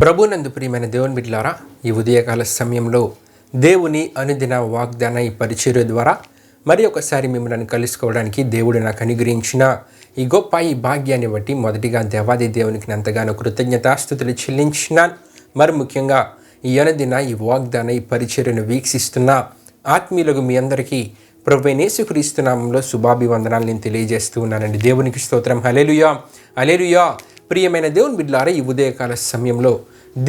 ప్రభునందు ప్రియమైన దేవుని బిడ్డలారా, ఈ ఉదయకాల సమయంలో దేవుని అనుదిన వాగ్దాన ఈ పరిచర్య ద్వారా మరి ఒకసారి మిమ్మల్ని కలుసుకోవడానికి దేవుడు నాకు అనుగ్రహించిన ఈ గొప్ప ఈ భాగ్యాన్ని బట్టి మొదటిగా దేవాది దేవునికి ఎంతగానో కృతజ్ఞతాస్తుతులు చెల్లించినాను. మరి ముఖ్యంగా ఈ అనుదిన ఈ వాగ్దాన ఈ పరిచర్యను వీక్షిస్తున్న ఆత్మీయులకు మీ అందరికీ ప్రభువైన యేసుక్రీస్తు నామములో శుభాభివందనాలు నేను తెలియజేస్తూ ఉన్నానండి. దేవునికి స్తోత్రం. హల్లెలూయా, హల్లెలూయా. ప్రియమైన దేవుని బిడ్డలారా, ఈ ఉదయకాల సమయంలో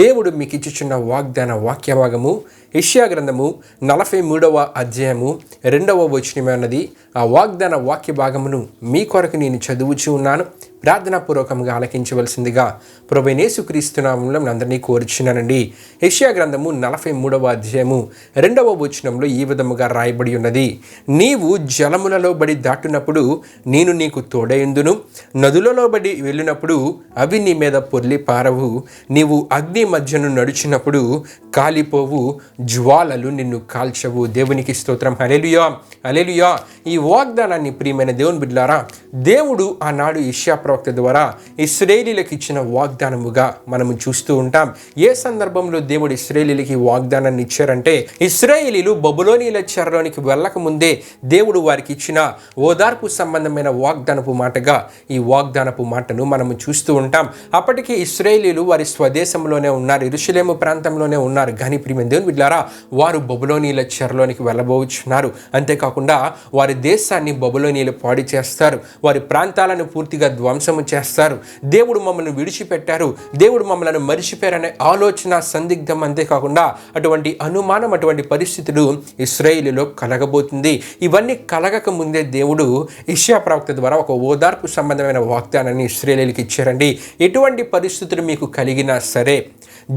దేవుడు మీకు ఇచ్చుచున్న వాగ్దాన వాక్యభాగము యెషయా గ్రంథము 43వ అధ్యాయము 2వ వచనమే ఉన్నది. ఆ వాగ్దాన వాక్య భాగమును మీ కొరకు నేను చదువుచూ ఉన్నాను. ప్రార్థనాపూర్వకంగా ఆలకించవలసిందిగా ప్రభువైన యేసుక్రీస్తు నామములో అందరినీ కోరుచున్నానండి. యెషయా గ్రంథము 43వ అధ్యాయము 2వ వచనంలో ఈ విధముగా రాయబడి ఉన్నది. నీవు జలములలో బడి దాటునప్పుడు నేను నీకు తోడయుందును, నదులలో బడి వెళ్ళినప్పుడు అవి నీ మీద పొర్లి పారవు, నీవు అగ్ని మధ్యను నడిచినప్పుడు కాలిపోవు, జ్వాలలు నిన్ను కాల్చవు. దేవునికి స్తోత్రం. హల్లెలూయా, హల్లెలూయా. ఈ వాగ్దానాన్ని ప్రియమైన దేవుని బిడ్డలారా, దేవుడు ఆనాడు యెషయా ప్రవక్త ద్వారా ఇశ్రాయేలీయులకు ఇచ్చిన వాగ్దానముగా మనము చూస్తూ ఉంటాం. ఏ సందర్భంలో దేవుడు ఇశ్రాయేలీయులకి వాగ్దానాన్ని ఇచ్చారంటే, ఇశ్రాయేలీయులు బబులోనీయుల చెరలోనికి వెళ్ళక ముందే దేవుడు వారికి ఇచ్చిన ఓదార్పు సంబంధమైన వాగ్దానపు మాటగా ఈ వాగ్దానపు మాటను మనము చూస్తూ ఉంటాం. అప్పటికి ఇశ్రాయేలీయులు వారి స్వదేశంలోనే ఉన్నారు, యెరూషలేము ప్రాంతంలోనే ఉన్నారు. కానీ ప్రియమైన దేవుని బిడ్డలారా, వారు బబులోనీయుల చెరలోనికి వెళ్ళబోచున్నారు. అంతేకాకుండా వారి దేశాన్ని బబులోనీయులు పాడు చేస్తారు, వారి ప్రాంతాలను పూర్తిగా ధ్వంసము చేస్తారు. దేవుడు మమ్మల్ని విడిచిపెట్టారు, దేవుడు మమ్మల్ని మరిచిపోయారనే ఆలోచన, సందిగ్ధం, అంతేకాకుండా అటువంటి అనుమానం, అటువంటి పరిస్థితులు ఇశ్రాయేలులో కలగబోతుంది. ఇవన్నీ కలగక ముందే దేవుడు యెషయా ప్రవక్త ద్వారా ఒక ఓదార్పు సంబంధమైన వాగ్దానాన్ని ఇశ్రాయేలీయులకు ఇచ్చారండి. ఎటువంటి పరిస్థితులు మీకు కలిగినా సరే,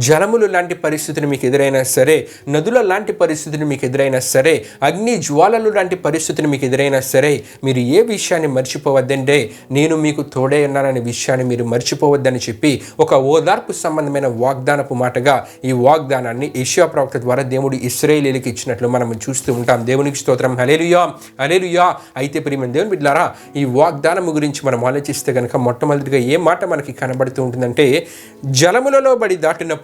జలములు లాంటి పరిస్థితులు మీకు ఎదురైనా సరే, నదుల లాంటి పరిస్థితులు మీకు ఎదురైనా సరే, అగ్ని జ్వాలలు లాంటి పరిస్థితులు మీకు ఎదురైనా సరే, మీరు ఏ విషయాన్ని మర్చిపోవద్దంటే నేను మీకు తోడే ఉన్నాననే విషయాన్ని మీరు మర్చిపోవద్దని చెప్పి ఒక ఓదార్పు సంబంధమైన వాగ్దానపు మాటగా ఈ వాగ్దానాన్ని యెషయా ప్రవక్త ద్వారా దేవుడు ఇశ్రాయేలీయులకు ఇచ్చినట్లు మనం చూస్తూ ఉంటాం. దేవునికి స్తోత్రం. హల్లెలూయా, హల్లెలూయా. అయితే ప్రియమైన దేవుని బిడ్డలారా, ఈ వాగ్దానము గురించి మనం ఆలోచిస్తే కనుక మొట్టమొదటిగా ఏ మాట మనకి కనబడుతూ ఉంటుందంటే, జలములలో బడి దాటినప్పుడు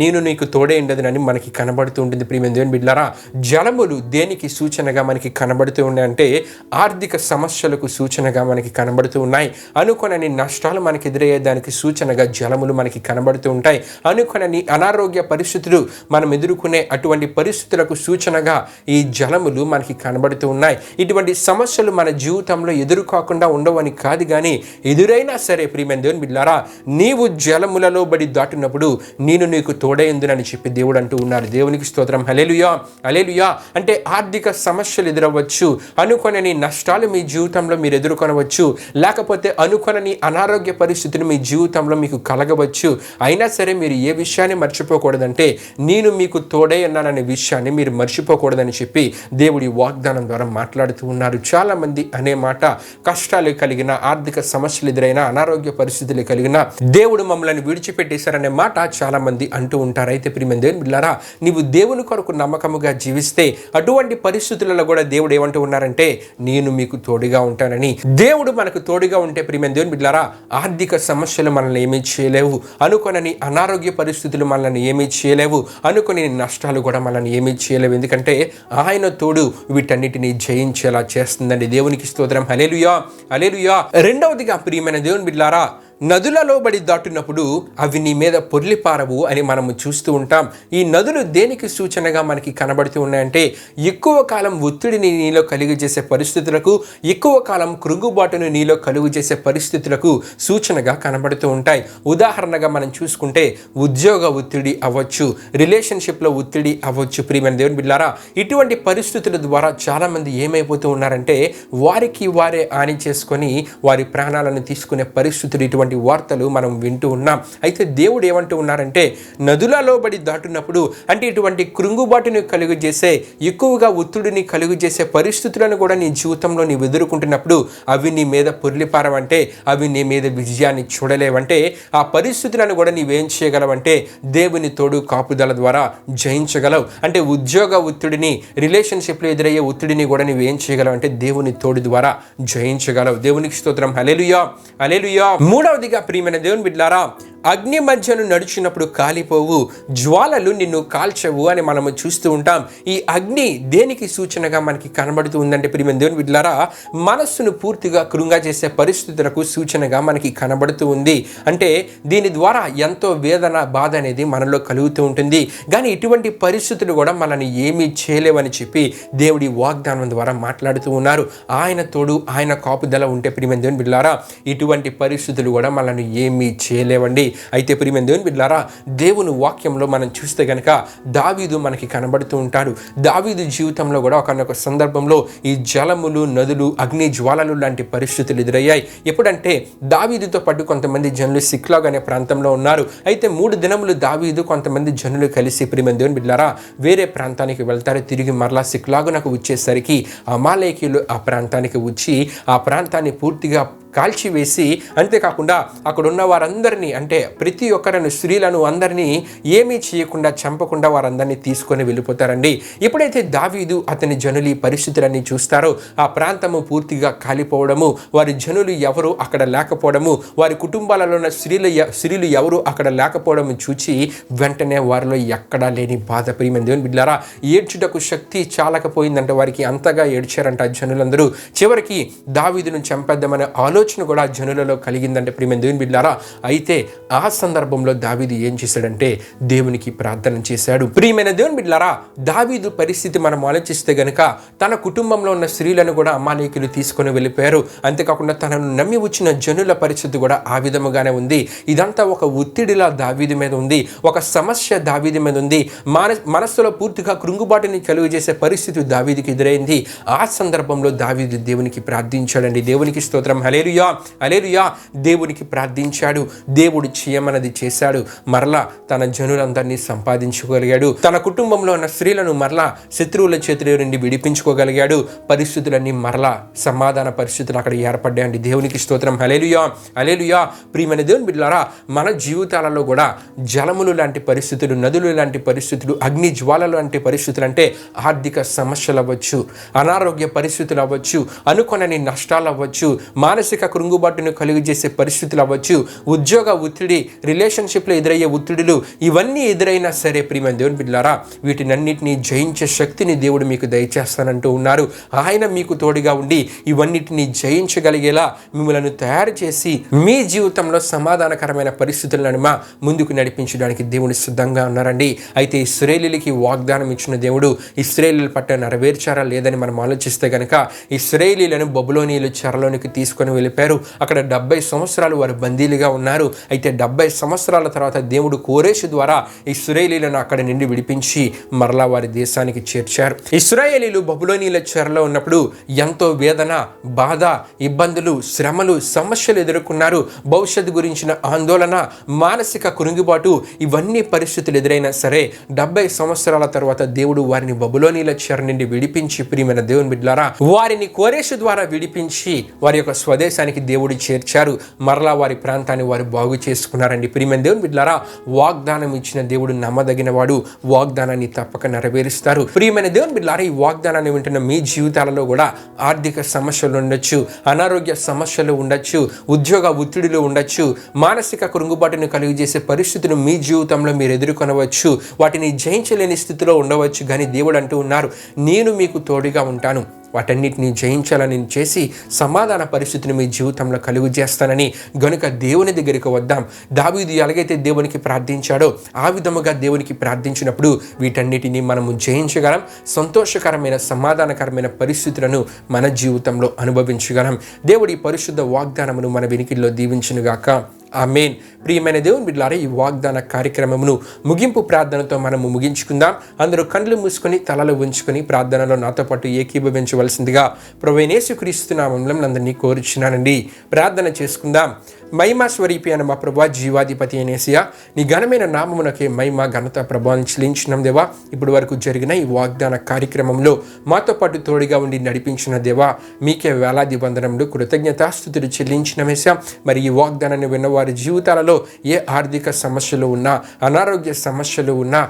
నేను నీకు తోడే ఉండదని మనకి కనబడుతూ ఉంటుంది. ప్రియమైన దేవుని బిడ్డలారా, జలములు దేనికి సూచనగా మనకి కనబడుతూ ఉన్నాయంటే, ఆర్థిక సమస్యలకు సూచనగా మనకి కనబడుతూ ఉన్నాయి. అనుకొనని నష్టాలు మనకి ఎదురయ్యేదానికి సూచనగా జలములు మనకి కనబడుతూ ఉంటాయి. అనుకొనని అనారోగ్య పరిస్థితులు మనం ఎదుర్కొనే అటువంటి పరిస్థితులకు సూచనగా ఈ జలములు మనకి కనబడుతూ ఉన్నాయి. ఇటువంటి సమస్యలు మన జీవితంలో ఎదుర్కోకుండా ఉండవని కాదు, కానీ ఎదురైనా సరే ప్రియమైన దేవుని బిడ్డలారా, నీవు జలములలో బడి దాటినప్పుడు నేను నీకు తోడైందునని చెప్పి దేవుడు అంటూ ఉన్నారు. దేవునికి స్తోత్రం. హల్లెలూయా, హల్లెలూయా. అంటే ఆర్థిక సమస్యలు ఎదురవ్వచ్చు, అనుకొనని నష్టాలు మీ జీవితంలో మీరు ఎదుర్కొనవచ్చు, లేకపోతే అనుకొనని అనారోగ్య పరిస్థితులు మీ జీవితంలో మీకు కలగవచ్చు. అయినా సరే మీరు ఏ విషయాన్ని మర్చిపోకూడదంటే, నేను మీకు తోడే ఉన్నాననే విషయాన్ని మీరు మర్చిపోకూడదని చెప్పి దేవుడి వాగ్దానం ద్వారా మాట్లాడుతూ ఉన్నారు. చాలామంది అనే మాట, కష్టాలు కలిగిన, ఆర్థిక సమస్యలు ఎదురైన, అనారోగ్య పరిస్థితులు కలిగిన, దేవుడు మమ్మల్ని విడిచిపెట్టేశారనే మాట చాలా మంది అంటూ ఉంటారు. అయితే ప్రియమైన దేవుని బిడ్డలారా, నీవు దేవుని కొరకు నమ్మకముగా జీవిస్తే అటువంటి పరిస్థితులలో కూడా దేవుడు ఏమంటూ ఉన్నారంటే, నేను మీకు తోడుగా ఉంటానని. దేవుడు మనకు తోడుగా ఉంటే ప్రియమైన దేవుని బిడ్డలారా, ఆర్థిక సమస్యలు మనల్ని ఏమీ చేయలేవు, అనుకొనని అనారోగ్య పరిస్థితులు మనల్ని ఏమీ చేయలేవు, అనుకొని నష్టాలు కూడా మనల్ని ఏమీ చేయలేవు. ఎందుకంటే ఆయన తోడు వీటన్నిటిని జయించేలా చేస్తుందండి. దేవునికి స్తోత్రం. హల్లెలూయా, హల్లెలూయా. రెండవదిగా ప్రియమైన దేవుని బిడ్డలారా, నదులలో బడి దాటునప్పుడు అవి నీ మీద పొర్లిపారవు అని మనము చూస్తూ ఉంటాం. ఈ నదులు దేనికి సూచనగా మనకి కనబడుతూ ఉన్నాయంటే, ఎక్కువ కాలం ఒత్తిడిని నీలో కలుగు చేసే పరిస్థితులకు, ఎక్కువ కాలం కృంగుబాటును నీలో కలుగు చేసే పరిస్థితులకు సూచనగా కనబడుతూ ఉంటాయి. ఉదాహరణగా మనం చూసుకుంటే ఉద్యోగ ఒత్తిడి అవ్వచ్చు, రిలేషన్షిప్లో ఒత్తిడి అవ్వచ్చు. ప్రియమైన దేవుని బిడ్డలారా, ఇటువంటి పరిస్థితుల ద్వారా చాలామంది ఏమైపోతూ ఉన్నారంటే, వారికి వారే హాని చేసుకొని వారి ప్రాణాలను తీసుకునే పరిస్థితులు, ఇటువంటి వార్తలు మనం వింటూ ఉన్నాం. అయితే దేవుడు ఏమంటూ ఉన్నారంటే, నదులలో బడి దాటునప్పుడు అంటే ఇటువంటి కృంగుబాటుని కలుగు చేసే, ఎక్కువగా ఒత్తిడిని కలుగు చేసే పరిస్థితులను కూడా నీ జీవితంలో నీవు ఎదుర్కొంటున్నప్పుడు అవి నీ మీద పొర్లిపారవంటే, అవి నీ మీద విజయాన్ని చూడలేవంటే, ఆ పరిస్థితులను కూడా నీవేం చేయగలవంటే దేవుని తోడు కాపుదల ద్వారా జయించగలవు. అంటే ఉద్యోగ ఒత్తిడిని, రిలేషన్షిప్లో ఎదురయ్యే ఒత్తిడిని కూడా నీవేం చేయగలవు అంటే దేవుని తోడు ద్వారా జయించగలవు. దేవునికి స్తోత్రం. హల్లెలూయా, హల్లెలూయా. మూడవదిగా ప్రియమైన దేవుని బిడ్డలారా, అగ్ని మధ్యను నడిచినప్పుడు కాలిపోవు, జ్వాలలు నిన్ను కాల్చవు అని మనము చూస్తూ ఉంటాం. ఈ అగ్ని దేనికి సూచనగా మనకి కనబడుతూ ఉందంటే ప్రియమైన దేవుని బిడ్డలారా, మనస్సును పూర్తిగా కృంగా చేసే పరిస్థితులకు సూచనగా మనకి కనబడుతూ ఉంది. అంటే దీని ద్వారా ఎంతో వేదన, బాధ అనేది మనలో కలుగుతూ ఉంటుంది. కానీ ఇటువంటి పరిస్థితులు కూడా మనల్ని ఏమీ చేయలేవని చెప్పి దేవుడి వాగ్దానం ద్వారా మాట్లాడుతూ ఉన్నారు. ఆయన తోడు, ఆయన కాపుదల ఉంటే ప్రియమైన దేవుని బిడ్డలారా, ఇటువంటి పరిస్థితులు కూడా మనల్ని ఏమీ చేయలేవండి. అయితే ప్రియమైన దేవుని బిడ్డలారా, దేవుని వాక్యంలో మనం చూస్తే గనక దావీదు మనకి కనబడుతూ ఉంటాడు. దావీదు జీవితంలో కూడా ఒకనొక సందర్భంలో ఈ జలములు, నదులు, అగ్ని జ్వాలలు లాంటి పరిస్థితులు ఎదురయ్యాయి. ఎప్పుడంటే దావీదుతో పాటు కొంతమంది జనులు సిక్లాగ్ అనే ప్రాంతంలో ఉన్నారు. అయితే 3 దినములు దావీదు కొంతమంది జనులు కలిసి ప్రియమైన దేవుని బిడ్డలారా వేరే ప్రాంతానికి వెళ్తారు. తిరిగి మరలా సిక్లాగునకు వచ్చేసరికి అమాలేకీయులు ఆ ప్రాంతానికి వచ్చి ఆ ప్రాంతాన్ని పూర్తిగా కాల్చివేసి, అంతేకాకుండా అక్కడ ఉన్న వారందరినీ, అంటే ప్రతి ఒక్కరిని, స్త్రీలను అందరినీ ఏమీ చేయకుండా, చంపకుండా వారందరినీ తీసుకొని వెళ్ళిపోతారండి. ఎప్పుడైతే దావీదు అతని జనులు ఈ పరిస్థితులన్నీ చూస్తారో, ఆ ప్రాంతము పూర్తిగా కాలిపోవడము, వారి జనులు ఎవరు అక్కడ లేకపోవడము, వారి కుటుంబాలలో ఉన్న స్త్రీలు ఎవరు అక్కడ లేకపోవడము చూచి వెంటనే వారిలో ఎక్కడా లేని బాధ ప్రియమైన దేవుని బిడ్డలారా, ఏడ్చుటకు శక్తి చాలకపోయిందంట వారికి. అంతగా ఏడ్చారంట జనులందరూ. చివరికి దావీదును చంపేద్దామనే ఆలోచన కూడా జనులలో కలిగిందంటే ప్రియమైన దేవుని బిడ్డలారా. అయితే ఆ సందర్భంలో దావీదు ఏం చేశాడంటే దేవునికి ప్రార్థన చేశాడు. ప్రియమైన దేవుని బిడ్డలారా, దావీదు పరిస్థితి మనం ఆలోచిస్తే గనక తన కుటుంబంలో ఉన్న స్త్రీలను కూడా అమాలేకీయులు తీసుకొని వెళ్ళిపోయారు. అంతేకాకుండా తనను నమ్మి వచ్చిన జనుల పరిస్థితి కూడా ఆ విధముగానే ఉంది. ఇదంతా ఒక ఒత్తిడిలా దావీదు మీద ఉంది, ఒక సమస్య దావీదు మీద ఉంది. మనస్సులో పూర్తిగా కృంగుబాటుని కలుగు చేసే పరిస్థితి దావీదుకి ఎదురైంది. ఆ సందర్భంలో దావీదు దేవునికి ప్రార్థించాడండి. దేవునికి స్తోత్రం. హల్లెలూయా, హల్లెలూయా. దేవునికి ప్రార్థించాడు. దేవుడు చేయమన్నది చేశాడు. మరలా తన జనులందరినీ సంపాదించుకోగలిగాడు. తన కుటుంబంలో ఉన్న స్త్రీలను మరలా శత్రువుల చేతుల నుండి విడిపించుకోగలిగాడు. పరిస్థితులన్నీ మరలా సమాధాన పరిస్థితులు అక్కడ ఏర్పడ్డాయండి. దేవునికి స్తోత్రం. హల్లెలూయా, హల్లెలూయా. ప్రియమైన దేవుని బిడ్డలారా, మన జీవితాలలో కూడా జలములు లాంటి పరిస్థితులు, నదులు లాంటి పరిస్థితులు, అగ్ని జ్వాలలు లాంటి పరిస్థితులు, అంటే ఆర్థిక సమస్యలు అవ్వచ్చు, అనారోగ్య పరిస్థితులు అవ్వచ్చు, అనుకొనని నష్టాలు అవ్వచ్చు, మానసిక కృంగుబాటును కలుగు చేసే పరిస్థితులు అవ్వచ్చు, ఉద్యోగ ఒత్తిడి, రిలేషన్షిప్లో ఎదురయ్యే ఒత్తిడులు, ఇవన్నీ ఎదురైనా సరే ప్రియమైన దేవుని బిడ్డలారా, వీటినన్నిటినీ జయించే శక్తిని దేవుడు మీకు దయచేస్తానంటూ ఉన్నారు. ఆయన మీకు తోడుగా ఉండి ఇవన్నిటిని జయించగలిగేలా మిమ్మల్ని తయారు చేసి మీ జీవితంలో సమాధానకరమైన పరిస్థితులను ముందుకు నడిపించడానికి దేవుడు సిద్ధంగా ఉన్నారండి. అయితే ఇశ్రాయేలీయులకి వాగ్దానం ఇచ్చిన దేవుడు ఇశ్రాయేలీయుల పట్ల నెరవేర్చారా లేదని మనం ఆలోచిస్తే గనక, ఇశ్రాయేలీయులను బబులోనీయుల చెరలోనికి తీసుకొని వెళ్ళిపోయారు. అక్కడ 70 సంవత్సరాలు వారు బందీలుగా ఉన్నారు. అయితే 70 సంవత్సరాల తర్వాత దేవుడు కోరేషు ద్వారా ఇశ్రాయేలీయులను అక్కడ నుండి విడిపించి మరలా వారి దేశానికి చేర్చారు. ఇశ్రాయేలీయులు బబులోనీయుల చెరలో ఉన్నప్పుడు ఎంతో వేదన, బాధ, ఇబ్బందులు, శ్రమలు, సమస్యలు ఎదుర్కొన్నారు. భవిష్యత్తు గురించిన ఆందోళన, మానసిక కురుంగుబాటు, ఇవన్నీ పరిస్థితులు ఎదురైనా సరే 70 సంవత్సరాల తర్వాత దేవుడు వారిని బబులోనీయుల చెర నుండి విడిపించి ప్రియమైన దేవుని బిడ్డలారా వారిని కోరేషు ద్వారా విడిపించి వారి యొక్క స్వదేశానికి దేవుడు చేర్చారు. మరలా వారి ప్రాంతాన్ని వారు బాగు చేసుకున్నారండి. ప్రియమైన దేవుని బిడ్డలారా, వాగ్దానం ఇచ్చిన దేవుడు నమ్మదగిన వాడు. వాగ్దానాన్ని తప్పక నెరవేరుస్తారు. ప్రియమైన దేవుని బిడ్డలారా, ఈ వాగ్దానాన్ని వింటున్న మీ జీవితాలలో కూడా ఆర్థిక సమస్యలు ఉండొచ్చు, అనారోగ్య సమస్యలు ఉండొచ్చు, ఉద్యోగ ఒత్తిడిలు ఉండొచ్చు, మానసిక కృంగుబాటును కలిగి చేసే పరిస్థితులు మీ జీవితంలో మీరు ఎదుర్కొనవచ్చు. వాటిని జయించలేని స్థితిలో ఉండవచ్చు. కానీ దేవుడు అంటూ ఉన్నారు, నేను మీకు తోడుగా ఉంటాను, వాటన్నిటిని జయించాలని చేసి సమాధాన పరిస్థితిని మీ జీవితంలో కలుగు చేస్తానని. గనుక దేవుని దగ్గరికి వద్దాం. దావీదు ఎలాగైతే దేవునికి ప్రార్థించాడో ఆ విధముగా దేవునికి ప్రార్థించినప్పుడు వీటన్నిటిని మనము జయించగలం. సంతోషకరమైన, సమాధానకరమైన పరిస్థితులను మన జీవితంలో అనుభవించగలం. దేవుడి పరిశుద్ధ వాగ్దానమును మన వెనికిల్లో దీవించునుగాక. ఆమేన్. ప్రియమైన దేవుని బిడ్డలారా, ఈ వాగ్దాన కార్యక్రమమును ముగింపు ప్రార్థనతో మనము ముగించుకుందాం. అందరూ కళ్ళు మూసుకొని తలలు ఉంచుకొని ప్రార్థనలో నాతో పాటు ఏకీభవించవలసిందిగా ప్రభువైన యేసుక్రీస్తు నామములో అందరినీ కోరుచున్నానండి. ప్రార్థన చేసుకుందాం. మహిమ స్వరూపి అయిన మా ప్రభువా, జీవాధిపతి అయిన యేసయ్యా, నీ ఘనమైన నామమునకే మహిమ, ఘనత, ప్రభావం చెల్లించినాం దేవా. ఇప్పుడు వరకు జరిగిన ఈ వాగ్దాన కార్యక్రమంలో మాతో పాటు తోడుగా ఉండి నడిపించిన దేవా, మీకే వేలాది వందనములు, కృతజ్ఞతాస్తుతులు చెల్లించిన యేసయ్యా. మరి ఈ వాగ్దానాన్ని విన్నవారు వారి జీవితాలలో ఏ ఆర్థిక సమస్యలు ఉన్నా, అనారోగ్య సమస్యలు ఉన్నా,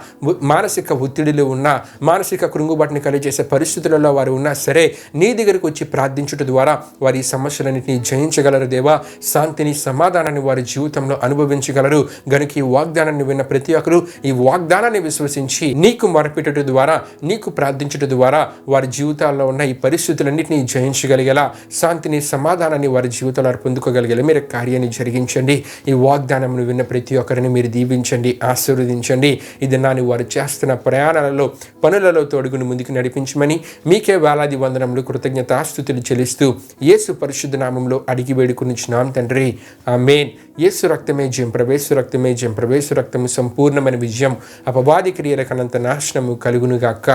మానసిక ఒత్తిడిలు ఉన్నా, మానసిక కృంగుబాటుని కలిగజేసే పరిస్థితులలో వారు ఉన్నా సరే, నీ దగ్గరకు వచ్చి ప్రార్థించుట ద్వారా వారి సమస్యలన్నింటినీ జయించగలరు దేవా. శాంతిని, సమాధానాన్ని వారి జీవితంలో అనుభవించగలరు గనుక ఈ వాగ్దానాన్ని విన్న ప్రతి ఒక్కరు ఈ వాగ్దానాన్ని విశ్వసించి నీకు మొరపెట్టుట ద్వారా, నీకు ప్రార్థించుట ద్వారా వారి జీవితాల్లో ఉన్న ఈ పరిస్థితులన్నింటినీ జయించగలిగేలా, శాంతిని, సమాధానాన్ని వారి జీవితంలో పొందుకోగలిగేలా మీరు కార్యాన్ని జరిగించండి. ఈ వాగ్దానంను విన్న ప్రతి ఒక్కరిని మీరు దీవించండి, ఆశీర్వదించండి. ఇది నాని వారు చేస్తున్న ప్రయాణాలలో, పనులలో తోడుగుని ముందుకు నడిపించమని మీకే వేలాది వందనములు, కృతజ్ఞతాస్తుతులు చెల్లిస్తూ యేసు పరిశుద్ధ నామంలో అడిగి వేడుకొనుచున్నాం తండ్రి, ఆమేన్. యేసు రక్తమే జయం, ప్రవేశు రక్తమే జయం, ప్రవేశు రక్తము సంపూర్ణమైన విజయం, అపవాది క్రియలకనంత నాశనము కలుగునుగాక,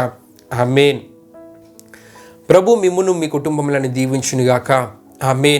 ఆమేన్. ప్రభు మిమ్మును మీ కుటుంబములను దీవించునుగాక, ఆమేన్.